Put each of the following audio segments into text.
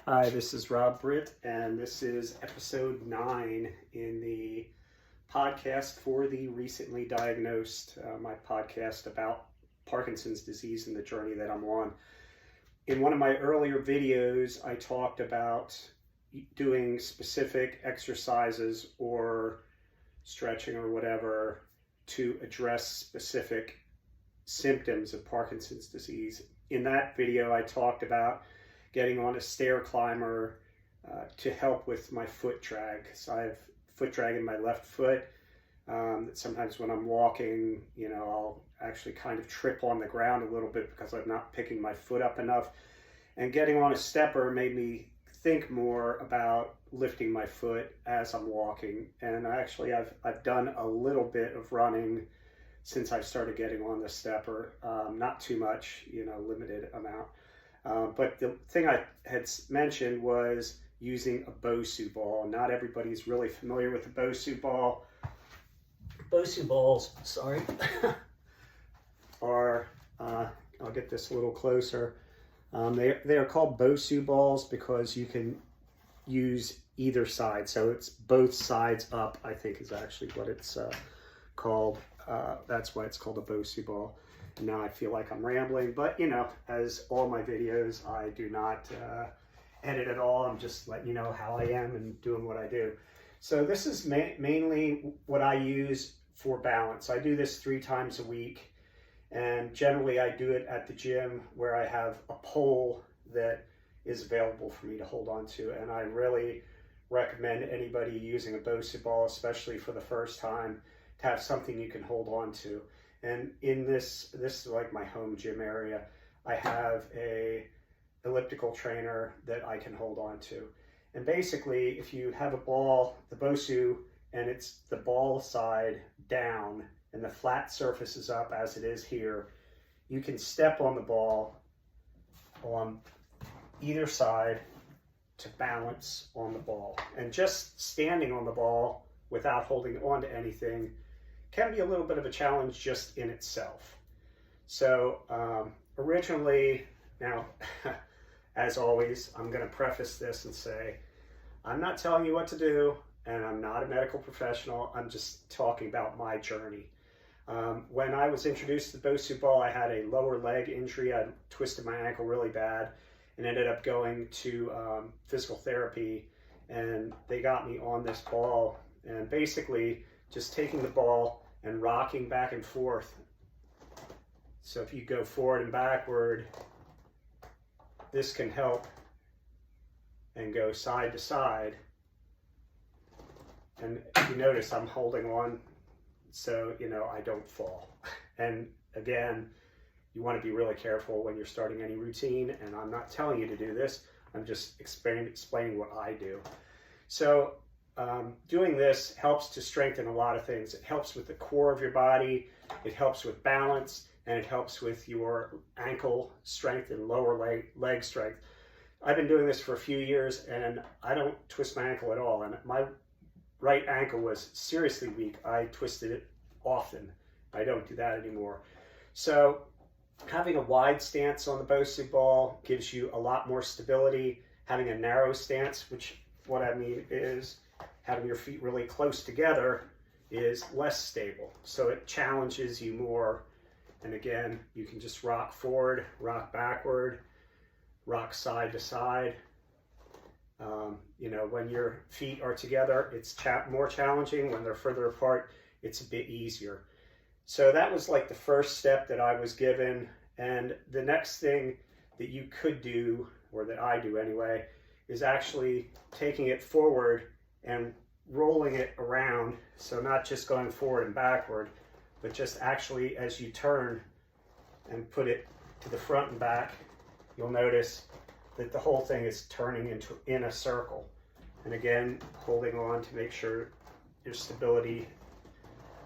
Hi, this is Rob Britt, and this is episode 9 in the podcast for the recently diagnosed, my podcast about Parkinson's disease and the journey that I'm on. In one of my earlier videos, I talked about doing specific exercises or stretching or whatever to address specific symptoms of Parkinson's disease. In that video, I talked about getting on a stair climber to help with my foot drag. So I have foot drag in my left foot. Sometimes when I'm walking, I'll actually kind of trip on the ground a little bit because I'm not picking my foot up enough. And getting on a stepper made me think more about lifting my foot as I'm walking. And I've done a little bit of running since I started getting on the stepper. Not too much, limited amount. But the thing I had mentioned was using a Bosu ball. Not everybody's really familiar with the Bosu ball. Bosu balls, sorry, are, I'll get this a little closer. They are called Bosu balls because you can use either side. So it's both sides up, I think is actually what it's called. That's why it's called a Bosu ball. Now I feel like I'm rambling, but as all my videos, I do not edit at all. I'm just letting you know how I am and doing what I do. So this is mainly what I use for balance. I do this 3 times a week, and generally I do it at the gym where I have a pole that is available for me to hold on to. And I really recommend anybody using a Bosu ball, especially for the first time, to have something you can hold on to. And in this is like my home gym area. I have a elliptical trainer that I can hold on to. And basically, if you have a ball, the Bosu, and it's the ball side down and the flat surface is up as it is here, you can step on the ball on either side to balance on the ball. And just standing on the ball without holding on to anything can be a little bit of a challenge just in itself. So originally, now, as always, I'm going to preface this and say, I'm not telling you what to do, and I'm not a medical professional. I'm just talking about my journey. When I was introduced to the Bosu ball, I had a lower leg injury. I twisted my ankle really bad and ended up going to physical therapy, and they got me on this ball. And basically, just taking the ball and rocking back and forth. So if you go forward and backward, this can help, and go side to side. And you notice I'm holding on so I don't fall. And again, you want to be really careful when you're starting any routine, and I'm not telling you to do this. I'm just explaining what I do. So doing this helps to strengthen a lot of things. It helps with the core of your body, it helps with balance, and it helps with your ankle strength and lower leg strength. I've been doing this for a few years, and I don't twist my ankle at all. And my right ankle was seriously weak. I twisted it often. I don't do that anymore. So having a wide stance on the Bosu ball gives you a lot more stability. Having a narrow stance, which what I mean is having your feet really close together, is less stable. So it challenges you more. And again, you can just rock forward, rock backward, rock side to side. When your feet are together, it's more challenging. When they're further apart, it's a bit easier. So that was like the first step that I was given. And the next thing that you could do, or that I do anyway, is actually taking it forward and rolling it around. So not just going forward and backward, but just actually as you turn and put it to the front and back, you'll notice that the whole thing is turning in a circle. And again, holding on to make sure your stability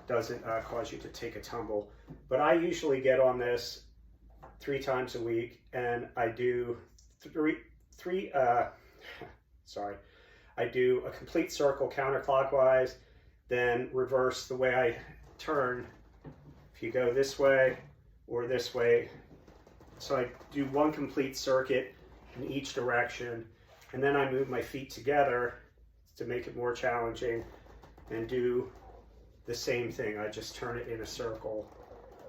doesn't cause you to take a tumble. But I usually get on this 3 times a week, and I do I do a complete circle counterclockwise, then reverse the way I turn. If you go this way or this way, So I do one complete circuit in each direction, And then I move my feet together to make it more challenging and do the same thing. I just turn it in a circle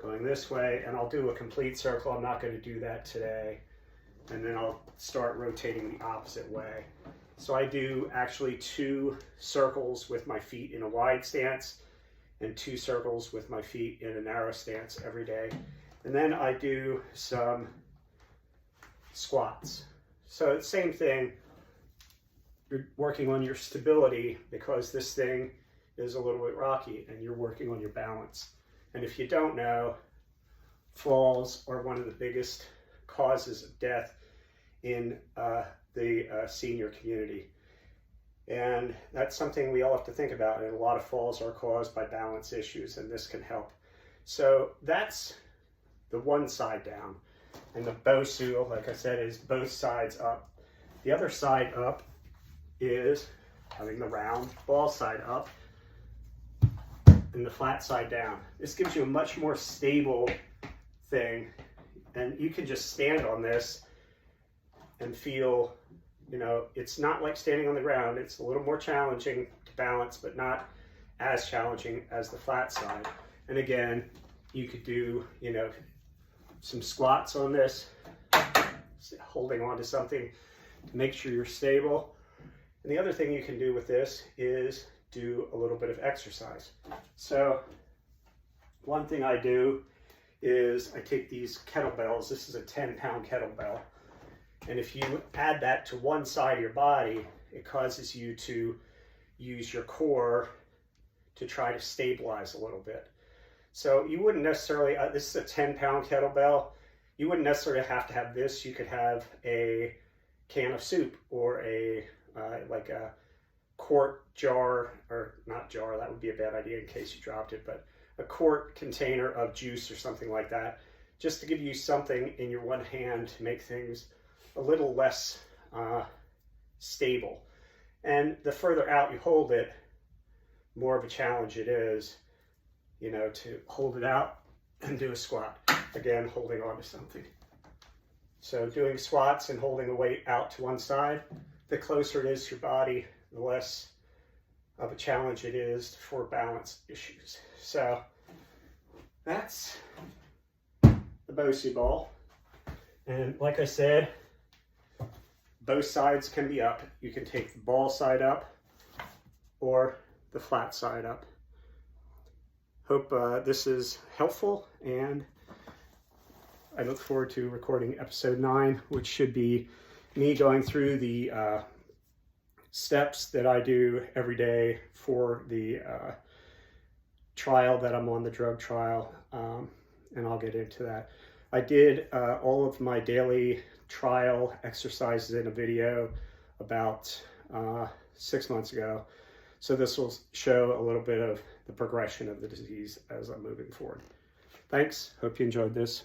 going this way, and I'll do a complete circle. I'm not going to do that today. And then I'll start rotating the opposite way. So I do actually 2 circles with my feet in a wide stance and 2 circles with my feet in a narrow stance every day. And then I do some squats. So it's the same thing. You're working on your stability because this thing is a little bit rocky, and you're working on your balance. And if you don't know, falls are one of the biggest causes of death in the senior community. And that's something we all have to think about. And a lot of falls are caused by balance issues, and this can help. So that's the one side down. And the Bosu, like I said, is both sides up. The other side up is having the round ball side up and the flat side down. This gives you a much more stable thing, and you can just stand on this and feel, you know, it's not like standing on the ground. It's a little more challenging to balance, but not as challenging as the flat side. And again, you could do, you know, some squats on this, holding on to something to make sure you're stable. And the other thing you can do with this is do a little bit of exercise. So one thing I do is I take these kettlebells. This is a 10-pound kettlebell. And if you add that to one side of your body, it causes you to use your core to try to stabilize a little bit. So you wouldn't necessarily, this is a 10-pound kettlebell. You wouldn't necessarily have to have this. You could have a can of soup or a like a quart jar, or not jar, that would be a bad idea in case you dropped it, but a quart container of juice or something like that, just to give you something in your one hand to make things a little less stable. And the further out you hold it, more of a challenge it is, you know, to hold it out and do a squat. Again, holding on to something. So doing squats and holding the weight out to one side, the closer it is to your body, the less of a challenge it is for balance issues. So that's the Bosu ball. And like I said, both sides can be up. You can take the ball side up or the flat side up. Hope this is helpful, and I look forward to recording episode 9, which should be me going through the steps that I do every day for the trial that I'm on, the drug trial, and I'll get into that. I did all of my daily trial exercises in a video about 6 months ago. So this will show a little bit of the progression of the disease as I'm moving forward. Thanks. Hope you enjoyed this.